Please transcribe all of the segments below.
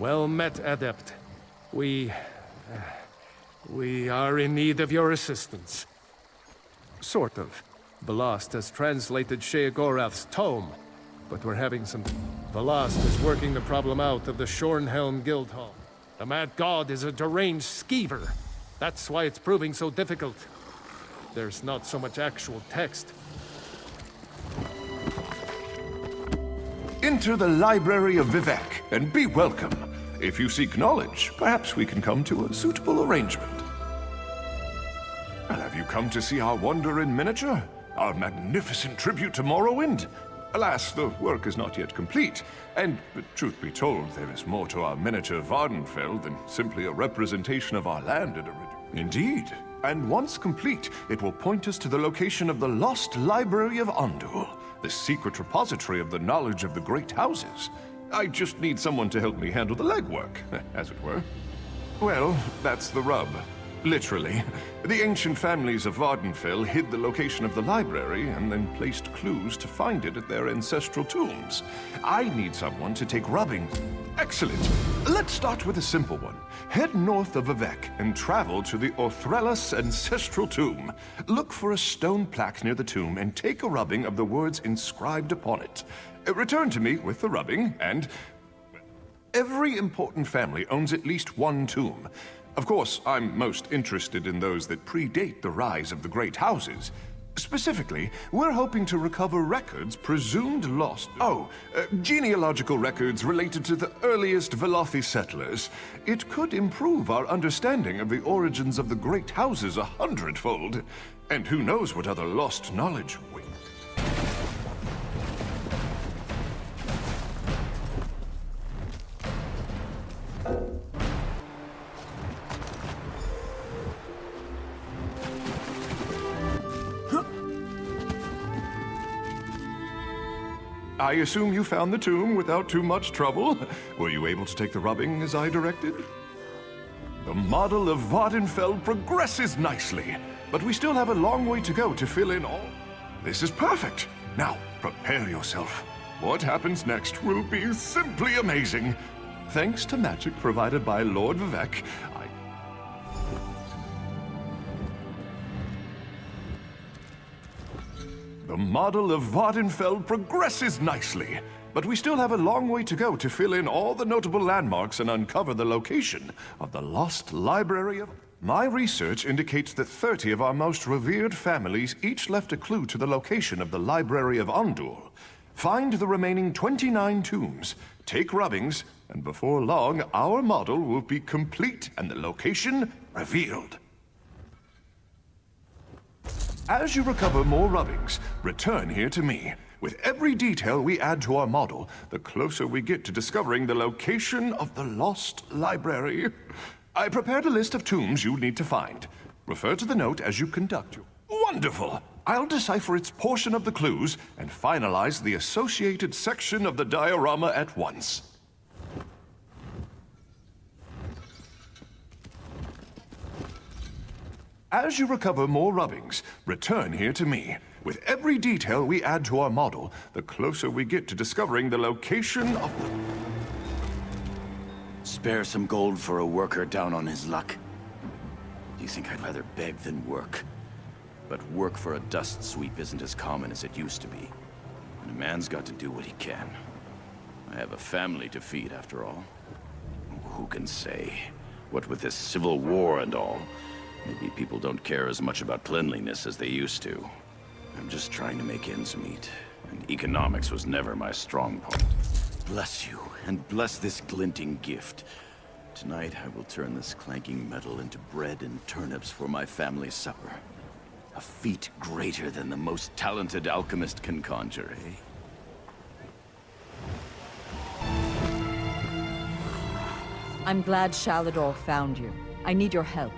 Well met, Adept. We are in need of your assistance. Sort of. Velast has translated Sheogorath's tome, but we're having some... Velast is working the problem out of the Shornhelm Guildhall. The Mad God is a deranged skeever. That's why it's proving so difficult. There's not so much actual text. Enter the Library of Vivec, and be welcome. If you seek knowledge, perhaps we can come to a suitable arrangement. Well, have you come to see our wonder in miniature? Our magnificent tribute to Morrowind? Alas, the work is not yet complete, and, truth be told, there is more to our miniature Vardenfell than simply a representation of our land at a... Indeed, and once complete, it will point us to the location of the lost Library of Andul, the secret repository of the knowledge of the Great Houses. I just need someone to help me handle the legwork, as it were. Well, that's the rub. Literally. The ancient families of Vardenfell hid the location of the library and then placed clues to find it at their ancestral tombs. I need someone to take rubbing. Excellent. Let's start with a simple one. Head north of Vivec and travel to the Orthrellas ancestral tomb. Look for a stone plaque near the tomb and take a rubbing of the words inscribed upon it. Return to me with the rubbing, and... Every important family owns at least one tomb. Of course, I'm most interested in those that predate the rise of the Great Houses. Specifically, we're hoping to recover records presumed lost. Genealogical records related to the earliest Velothi settlers. It could improve our understanding of the origins of the Great Houses 100-fold. And who knows what other lost knowledge we... I assume you found the tomb without too much trouble. Were you able to take the rubbing as I directed? The model of Vardenfell progresses nicely, but we still have a long way to go to fill in all... This is perfect. Now, prepare yourself. What happens next will be simply amazing. Thanks to magic provided by Lord Vivec, The model of Vardenfell progresses nicely, but we still have a long way to go to fill in all the notable landmarks and uncover the location of the lost Library of... My research indicates that 30 of our most revered families each left a clue to the location of the Library of Andul. Find the remaining 29 tombs, take rubbings, and before long, our model will be complete and the location revealed. As you recover more rubbings, return here to me. With every detail we add to our model, the closer we get to discovering the location of the lost library. I prepared a list of tombs you need to find. Refer to the note as you conduct your... Wonderful! I'll decipher its portion of the clues and finalize the associated section of the diorama at once. As you recover more rubbings, return here to me. With every detail we add to our model, the closer we get to discovering the location of the... Spare some gold for a worker down on his luck. Do you think I'd rather beg than work? But work for a dust sweep isn't as common as it used to be. And a man's got to do what he can. I have a family to feed, after all. Who can say? What with this civil war and all, maybe people don't care as much about cleanliness as they used to. I'm just trying to make ends meet, and economics was never my strong point. Bless you, and bless this glinting gift. Tonight I will turn this clanking metal into bread and turnips for my family's supper. A feat greater than the most talented alchemist can conjure, eh? I'm glad Shalador found you. I need your help.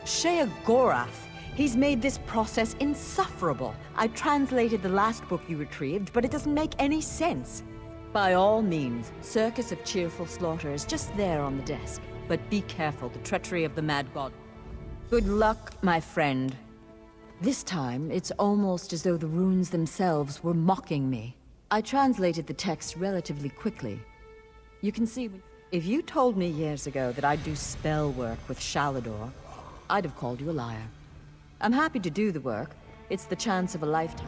Sheogorath! He's made this process insufferable. I translated the last book you retrieved, but it doesn't make any sense. By all means, Circus of Cheerful Slaughter is just there on the desk. But be careful, the treachery of the Mad God. Good luck, my friend. This time, it's almost as though the runes themselves were mocking me. I translated the text relatively quickly. You can see, if you told me years ago that I'd do spell work with Shalador, I'd have called you a liar. I'm happy to do the work. It's the chance of a lifetime.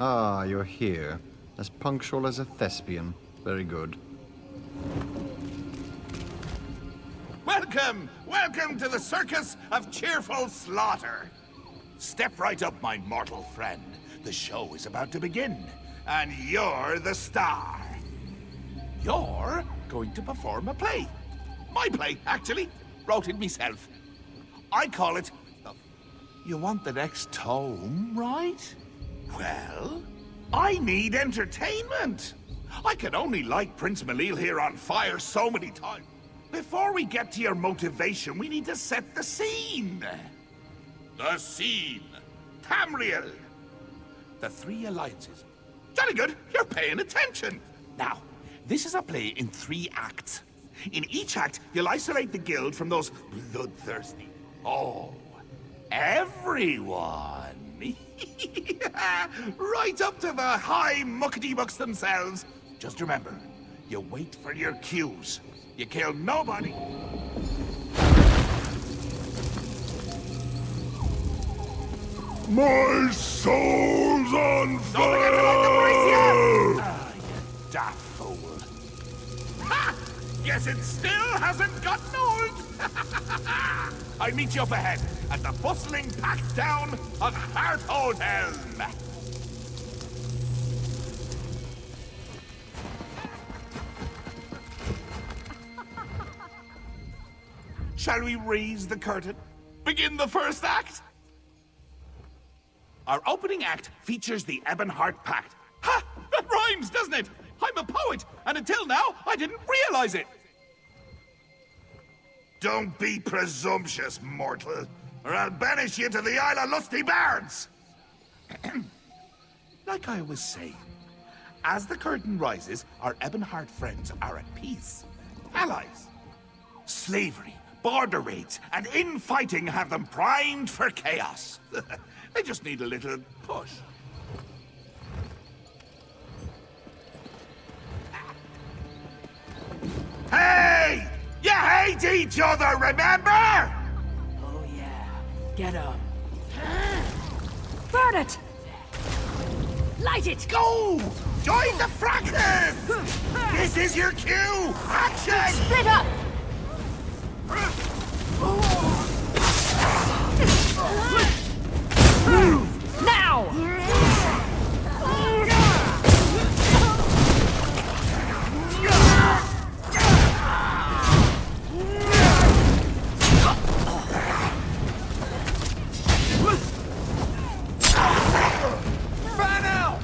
Ah, you're here. As punctual as a thespian. Very good. Welcome! Welcome to the Circus of Cheerful Slaughter! Step right up, my mortal friend. The show is about to begin, and you're the star. You're going to perform a play. My play, actually. Wrote it myself. I call it... You want the next tome, right? Well, I need entertainment. I can only light Prince Malil here on fire so many times. Before we get to your motivation, we need to set the scene. The scene. Tamriel. The three alliances. Jolly good, you're paying attention. Now, this is a play in 3 acts. In each act, you'll isolate the guild from those bloodthirsty... Oh, everyone. Right up to the high muckety-mucks themselves. Just remember, you wait for your cues. You kill nobody. My soul's on Don't forget to light the brazier! Ah, you daft fool. Ha! Guess it still hasn't gotten old. I'll meet you up ahead at the bustling pack down of Hartholdhelm. Shall we raise the curtain? Begin the first act? Our opening act features the Ebonheart Pact. Ha! That rhymes, doesn't it? I'm a poet, and until now, I didn't realize it. Don't be presumptuous, mortal, or I'll banish you to the Isle of Lusty Bards! Like I was saying, as the curtain rises, our Ebonheart friends are at peace. Allies. Slavery, border raids, and infighting have them primed for chaos. They just need a little push. Hey! You hate each other, remember? Oh yeah, get 'em. Burn it! Light it! Go! Join the fracas! This is your cue! Action! Split up! Move! Now! Fan out!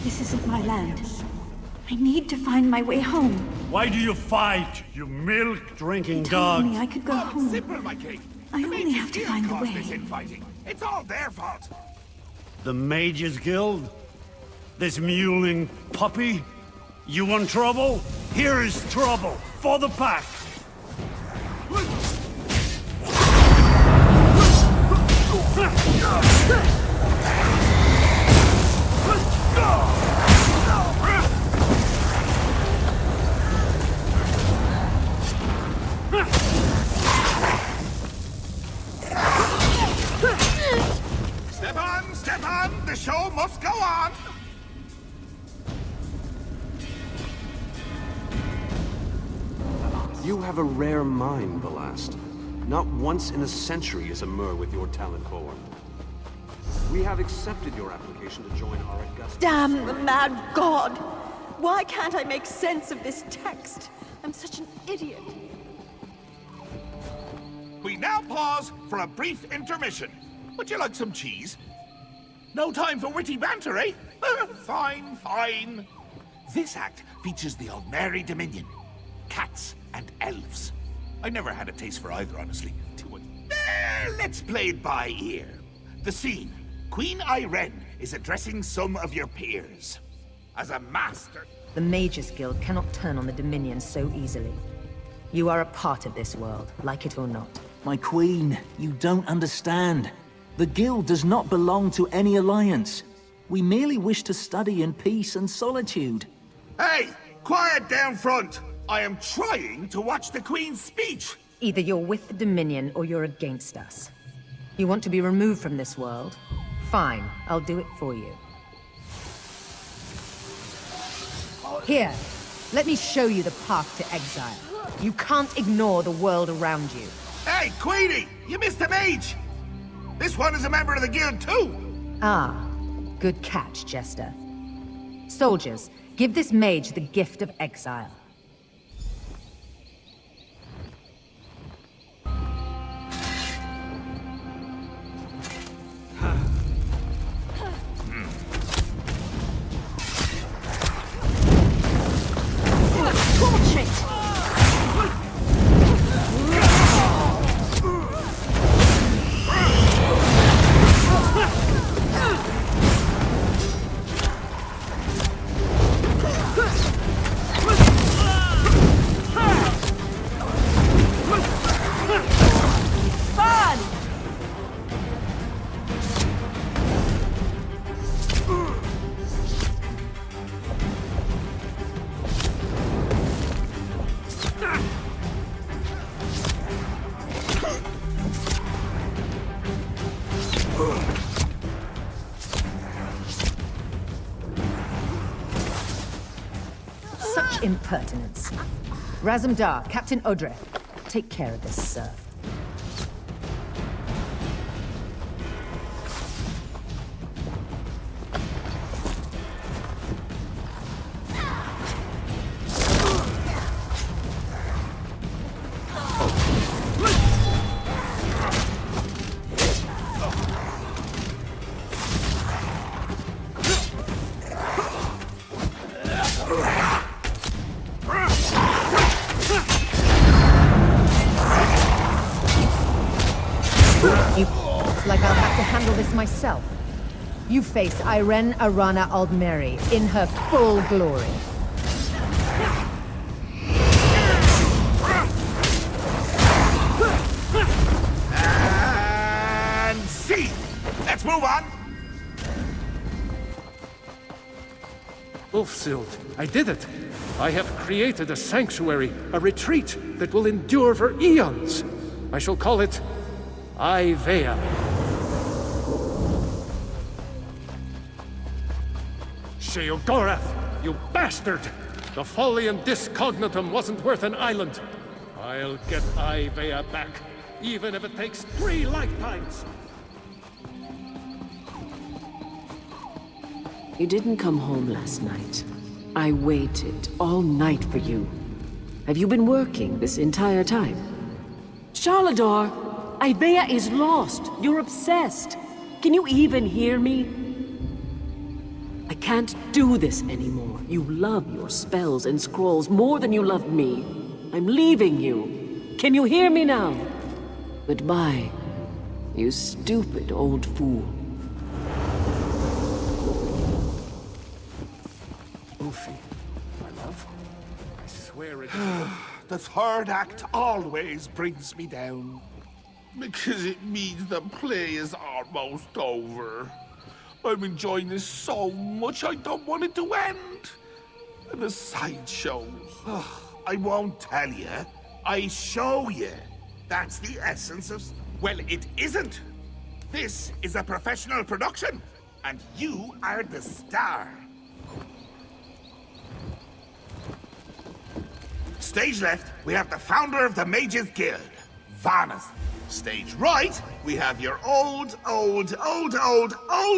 This isn't my land. I need to find my way home. Why do you fight, you milk-drinking Told dog? me I could go home. Simple, my king. I The only mages have to here find the caused way. this infighting. It's all their fault. The Mages Guild? This mewling puppy? You want trouble? Here is trouble for the pack. have a rare mind, Belast. Not once in a century is a Mer with your talent born. We have accepted your application to join our august... Damn the mad god! Why can't I make sense of this text? I'm such an idiot. We now pause for a brief intermission. Would you like some cheese? No time for witty banter, eh? Fine, fine. This act features the Aldmeri Dominion. Cats and elves. I never had a taste for either, honestly. Let's play it by ear. The scene. Queen Irene is addressing some of your peers. As a master... The Mages Guild cannot turn on the Dominion so easily. You are a part of this world, like it or not. My queen, you don't understand. The Guild does not belong to any alliance. We merely wish to study in peace and solitude. Hey! Quiet down front! I am trying to watch the Queen's speech! Either you're with the Dominion or you're against us. You want to be removed from this world? Fine, I'll do it for you. Here, let me show you the path to exile. You can't ignore the world around you. Hey, Queenie! You missed a mage! This one is a member of the guild too! Ah, good catch, Jester. Soldiers, give this mage the gift of exile. Such impertinence. Razumdar, Captain Odreth, take care of this, sir. Like I'll have to handle this myself. You face Irene Arana Aldmeri in her full glory. And see! Let's move on! Ulfsild, I did it! I have created a sanctuary, a retreat that will endure for eons. I shall call it Ivea. Sheogorath, you bastard! The Folian Discognatum wasn't worth an island. I'll get Ivea back, even if it takes 3 lifetimes. You didn't come home last night. I waited all night for you. Have you been working this entire time? Charlador, Ivea is lost. You're obsessed. Can you even hear me? I can't do this anymore. You love your spells and scrolls more than you love me. I'm leaving you. Can you hear me now? Goodbye, you stupid old fool. Ulfi, my love, I swear it The third act always brings me down. Because it means the play is almost over. I'm enjoying this so much I don't want it to end. And the sideshows. I won't tell you. I show you. That's the essence of... Well, it isn't. This is a professional production. And you are the star. Stage left, we have the founder of the Mages Guild, Varnas. Stage right, we have your old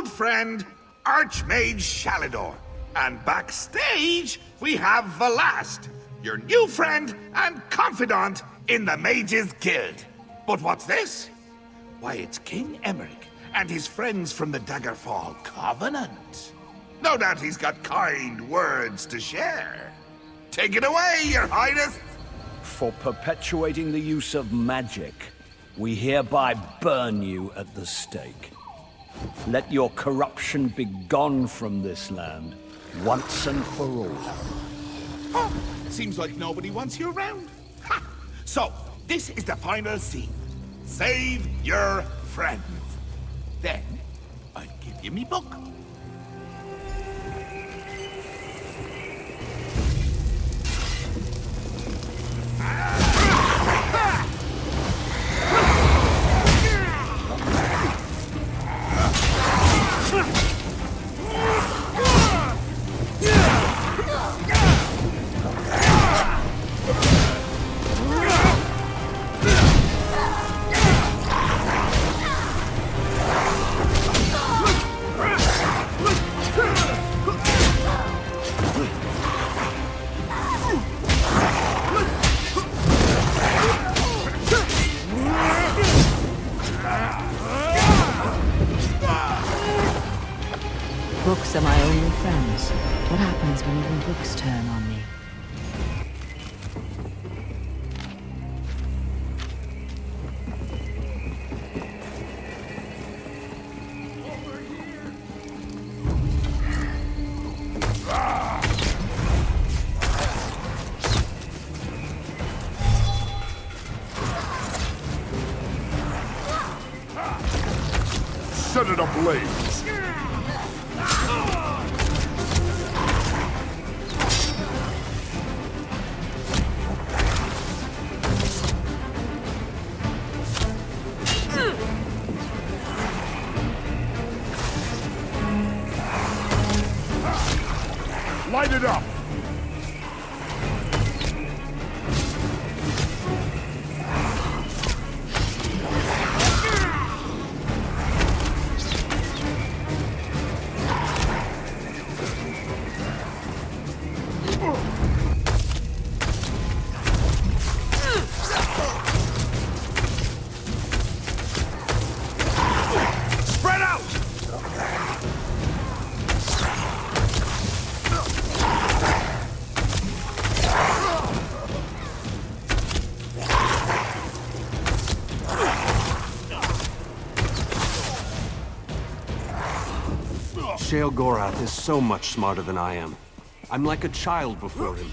friend, Archmage Sheogorath. And backstage, we have Velast, your new friend and confidant in the Mages Guild. But what's this? Why, it's King Emmerich and his friends from the Daggerfall Covenant. No doubt he's got kind words to share. Take it away, Your Highness! For perpetuating the use of magic, we hereby burn you at the stake. Let your corruption be gone from this land, once and for all. Oh, seems like nobody wants you around. Ha! So, this is the final scene. Save your friends. Then, I'll give you me book. Books are my only friends. What happens when even books turn on me? Set it ablaze! Light it up! Spread out! Sheogorath is so much smarter than I am. I'm like a child before him.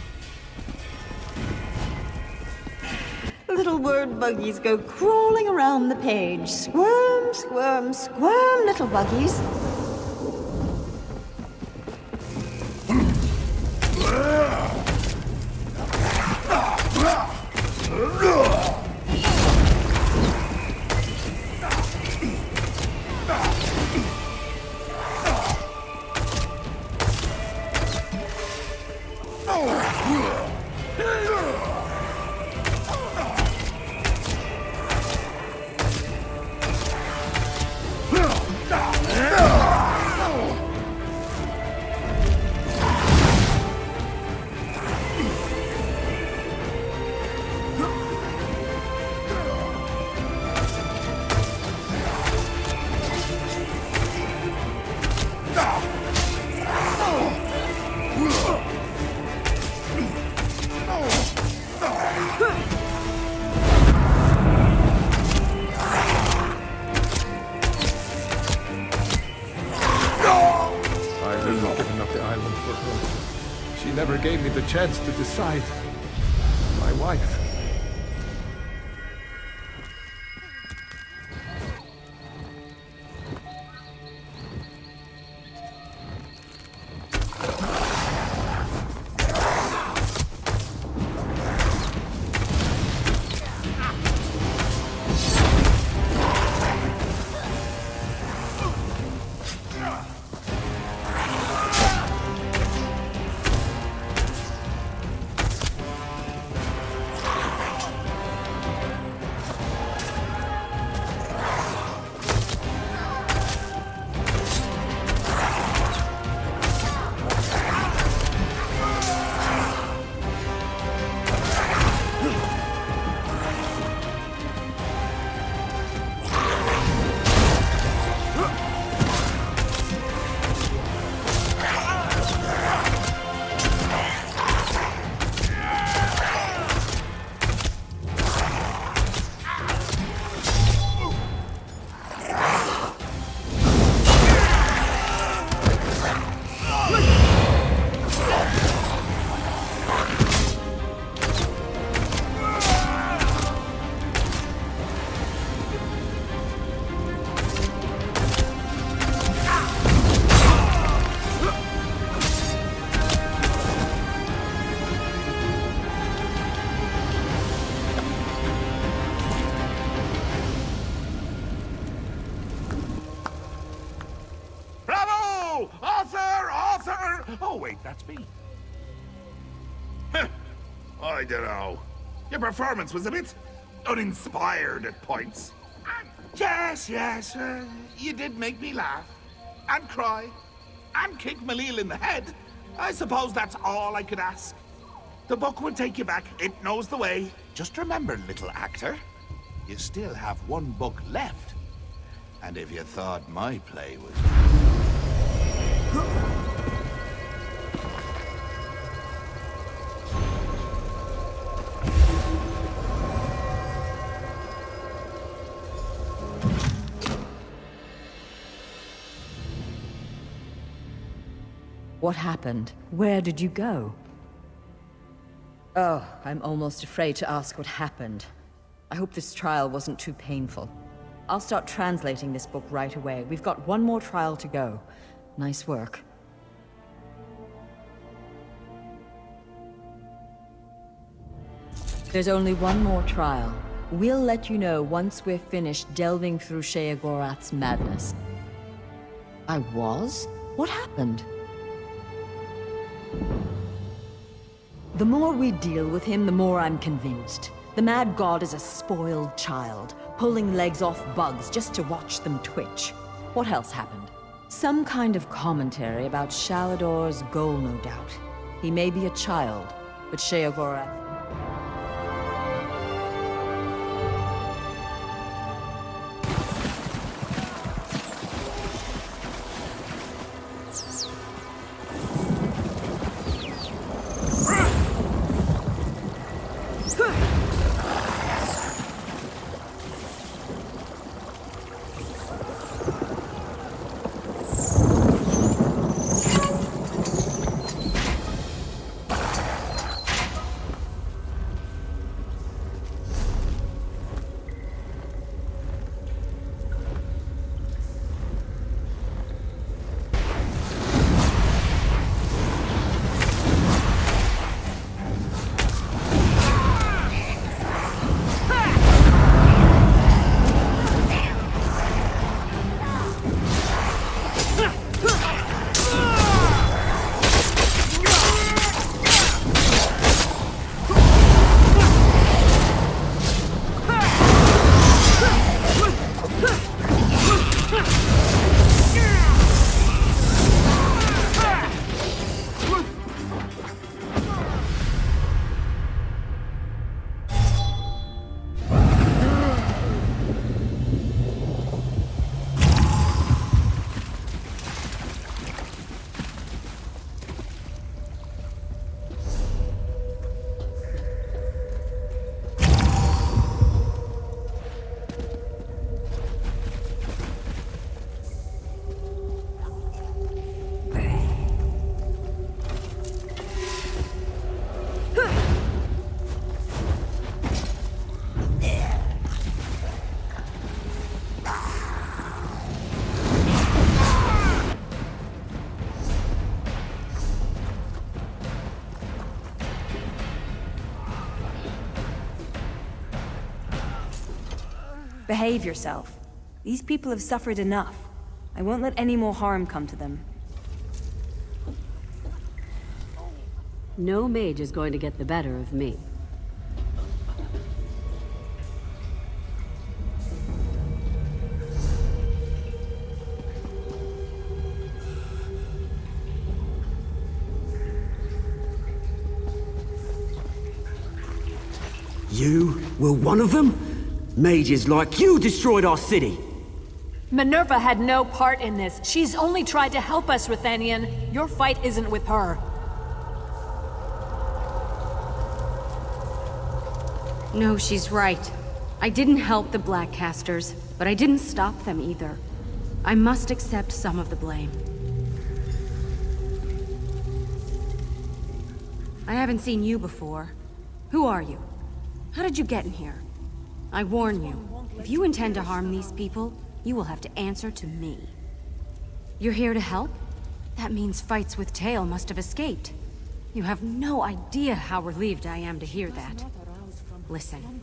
Little word buggies go crawling around the page. Squirm, squirm, squirm, little buggies. She never gave me the chance to decide. My wife. I don't know. Your performance was a bit uninspired at points. Yes, you did make me laugh. And cry. And kick Malil in the head. I suppose that's all I could ask. The book will take you back. It knows the way. Just remember, little actor, you still have one book left. And if you thought my play was... What happened? Where did you go? Oh, I'm almost afraid to ask what happened. I hope this trial wasn't too painful. I'll start translating this book right away. We've got one more trial to go. Nice work. There's only one more trial. We'll let you know once we're finished delving through Sheogorath's madness. I was? What happened? The more we deal with him, the more I'm convinced. The mad god is a spoiled child, pulling legs off bugs just to watch them twitch. What else happened? Some kind of commentary about Shalador's goal, no doubt. He may be a child, but Sheogorath... Behave yourself. These people have suffered enough. I won't let any more harm come to them. No mage is going to get the better of me. You were one of them? Mages like you destroyed our city! Minerva had no part in this. She's only tried to help us, Ruthenian. Your fight isn't with her. No, she's right. I didn't help the Black Casters, but I didn't stop them either. I must accept some of the blame. I haven't seen you before. Who are you? How did you get in here? I warn you, if you intend to harm these people, you will have to answer to me. You're here to help? That means Fights with Tail must have escaped. You have no idea how relieved I am to hear that. Listen,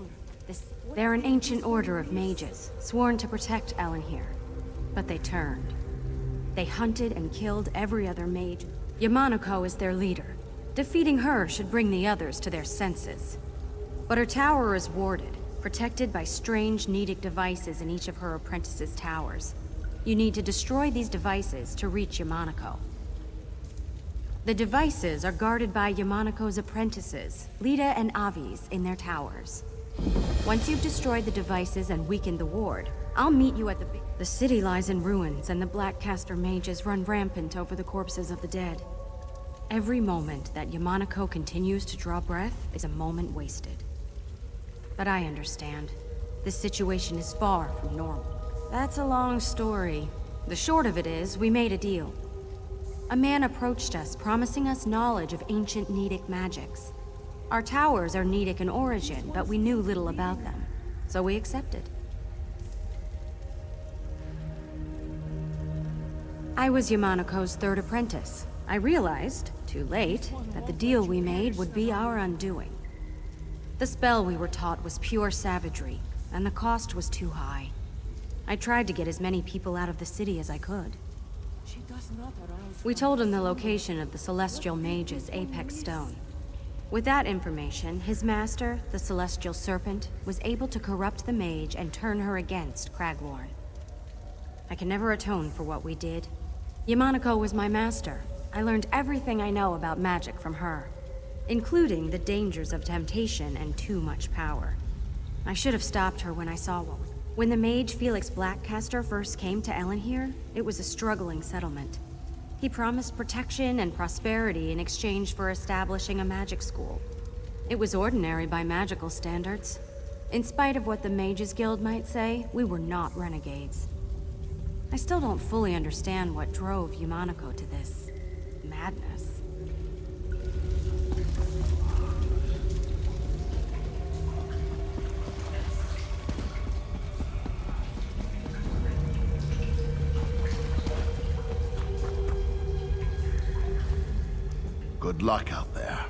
they're an ancient order of mages, sworn to protect Ellen here. But they turned. They hunted and killed every other mage. Yamanoko is their leader. Defeating her should bring the others to their senses. But her tower is warded, protected by strange Nedic devices in each of her apprentices' towers. You need to destroy these devices to reach Yamanako. The devices are guarded by Yamanako's apprentices, Lita and Avis, in their towers. Once you've destroyed the devices and weakened the ward, I'll meet you at the city lies in ruins, and the Blackcaster mages run rampant over the corpses of the dead. Every moment that Yamanako continues to draw breath is a moment wasted. But I understand. This situation is far from normal. That's a long story. The short of it is, we made a deal. A man approached us, promising us knowledge of ancient Nedic magics. Our towers are Nedic in origin, but we knew little about them, so we accepted. I was Yamanako's third apprentice. I realized, too late, that the deal we made would be our undoing. The spell we were taught was pure savagery, and the cost was too high. I tried to get as many people out of the city as I could. We told him the location of the Celestial Mage's Apex Stone. With that information, his master, the Celestial Serpent, was able to corrupt the mage and turn her against Craglorn. I can never atone for what we did. Yamanako was my master. I learned everything I know about magic from her, including the dangers of temptation and too much power. I should have stopped her when I saw what was. When the mage Felix Blackcaster first came to Ellen here, it was a struggling settlement. He promised protection and prosperity in exchange for establishing a magic school. It was ordinary by magical standards. In spite of what the Mages Guild might say, we were not renegades. I still don't fully understand what drove Yamanako to this madness. Good luck out there.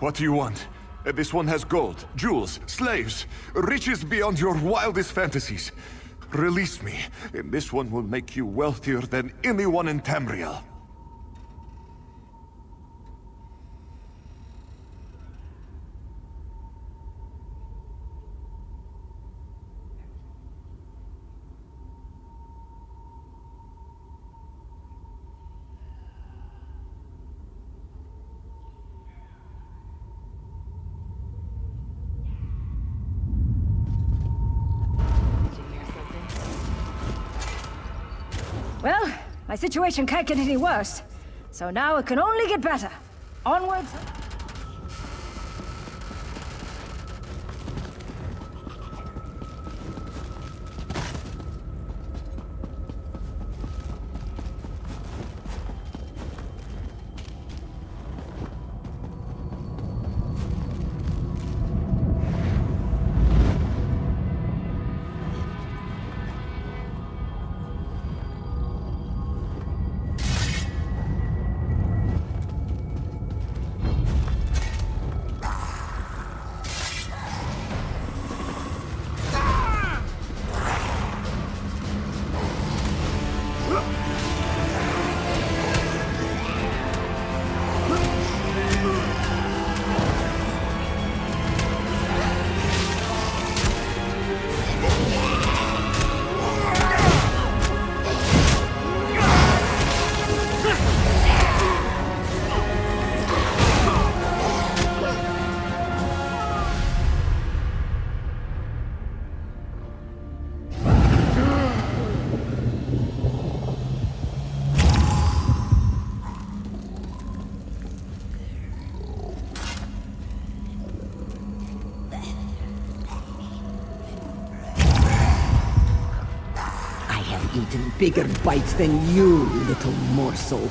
What do you want? This one has gold, jewels, slaves, riches beyond your wildest fantasies. Release me, and this one will make you wealthier than anyone in Tamriel. Well, my situation can't get any worse. So now it can only get better. Onwards. Eaten bigger bites than you, little morsel.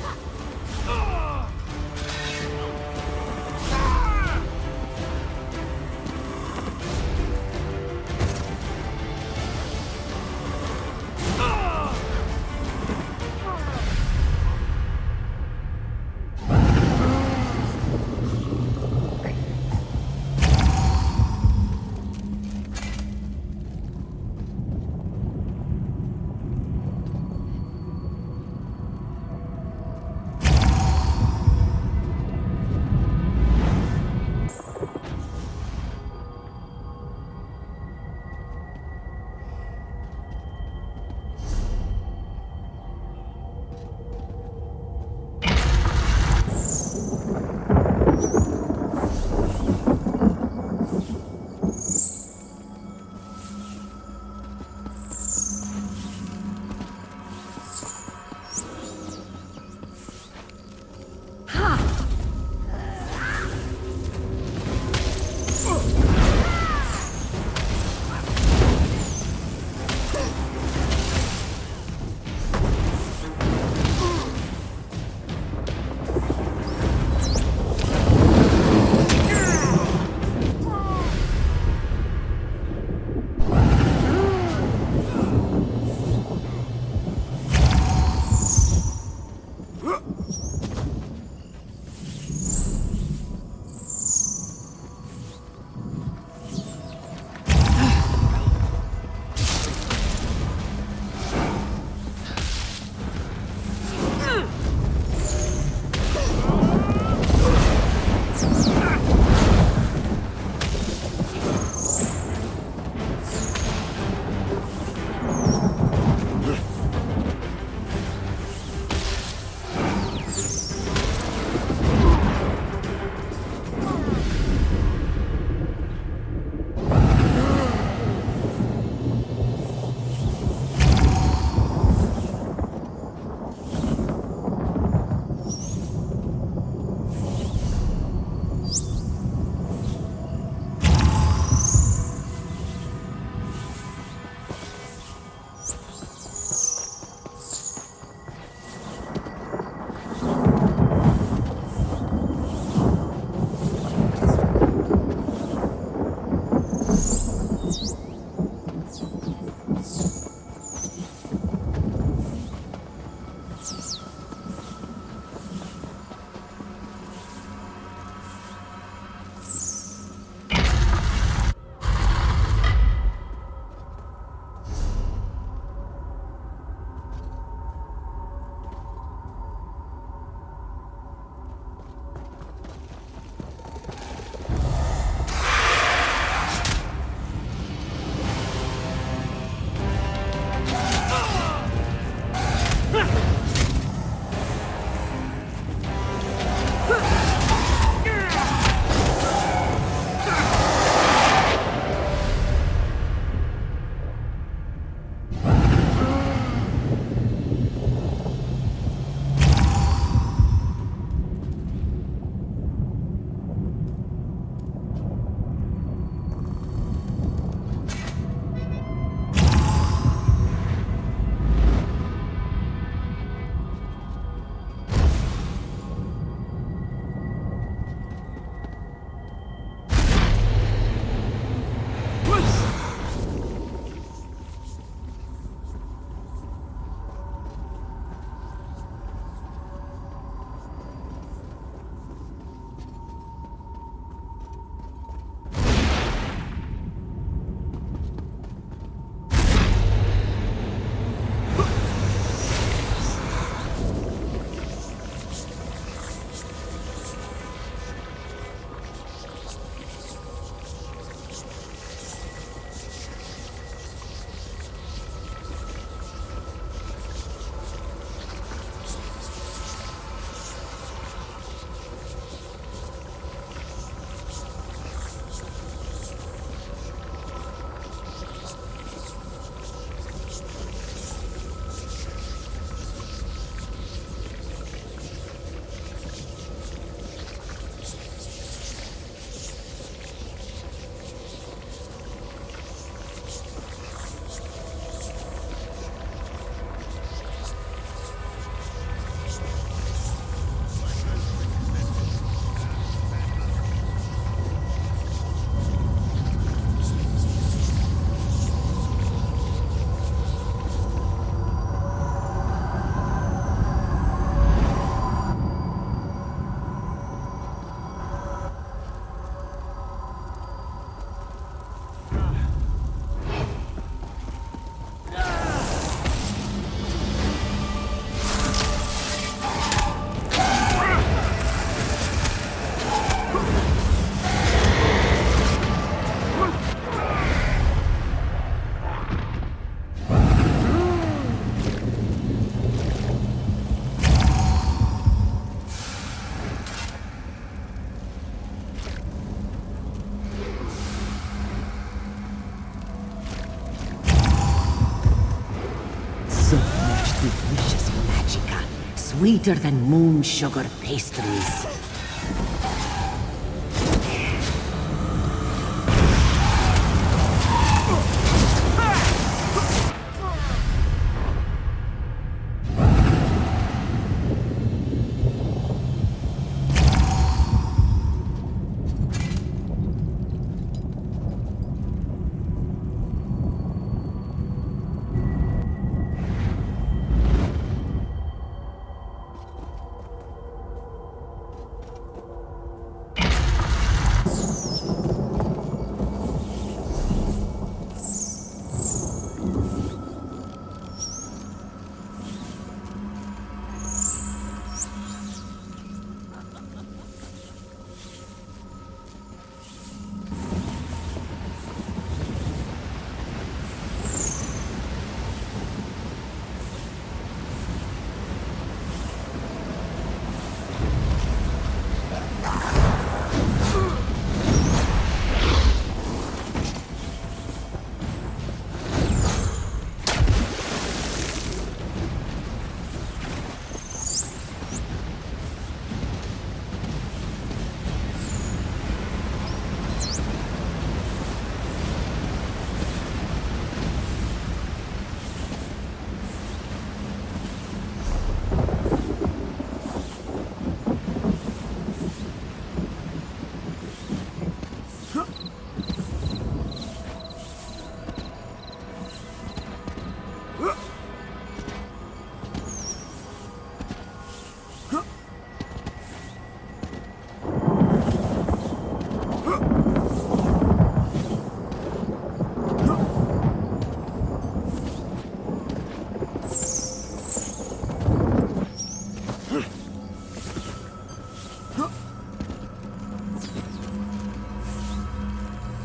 Delicious magica, sweeter than moon sugar pastries.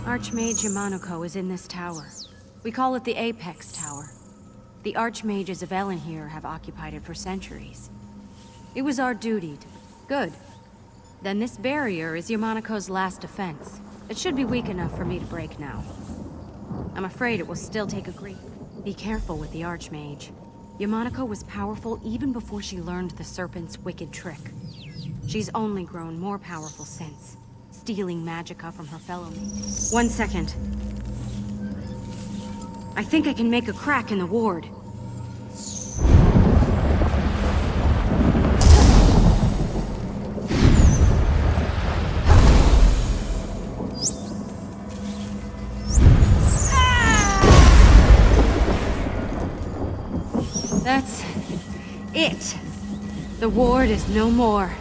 Archmage Yamanoko is in this tower. We call it the Apex Tower. The Archmages of Elenhir have occupied it for centuries. It was our duty to... Good. Then this barrier is Yamanoko's last defense. It should be weak enough for me to break now. I'm afraid it will still take a great... Be careful with the Archmage. Yamanoko was powerful even before she learned the Serpent's wicked trick. She's only grown more powerful since, stealing magicka from her fellow mages. 1 second. I think I can make a crack in the ward. That's it. The ward is no more.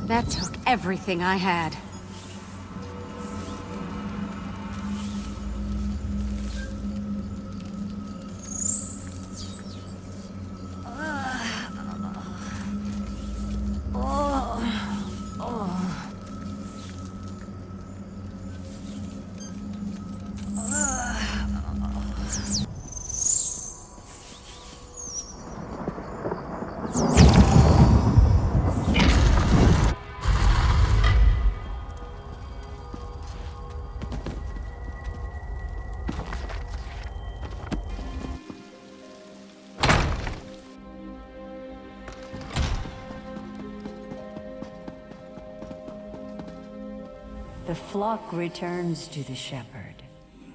That took everything I had. The flock returns to the shepherd.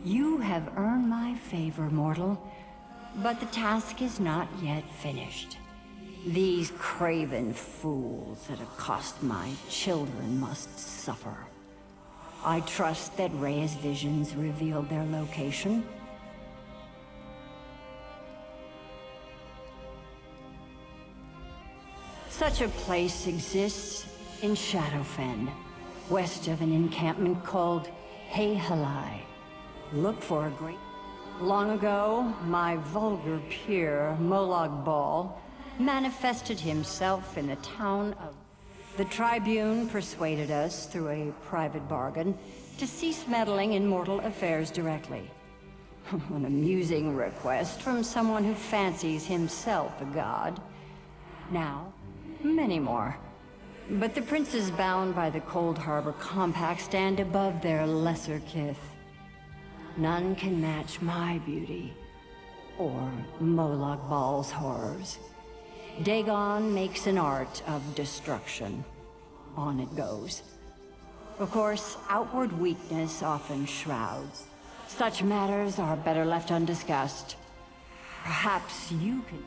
You have earned my favor, mortal, but the task is not yet finished. These craven fools that accost my children must suffer. I trust that Rhea's visions revealed their location. Such a place exists in Shadowfen, west of an encampment called Heihalai. Look for a great... Long ago, my vulgar peer, Molag Bal, manifested himself in the town of... The Tribune persuaded us, through a private bargain, to cease meddling in mortal affairs directly. An amusing request from someone who fancies himself a god. Now, many more. But the princes bound by the Cold Harbor Compact stand above their lesser kith. None can match my beauty, or Molag Bal's horrors. Dagon makes an art of destruction. On it goes. Of course, outward weakness often shrouds. Such matters are better left undiscussed. Perhaps you can...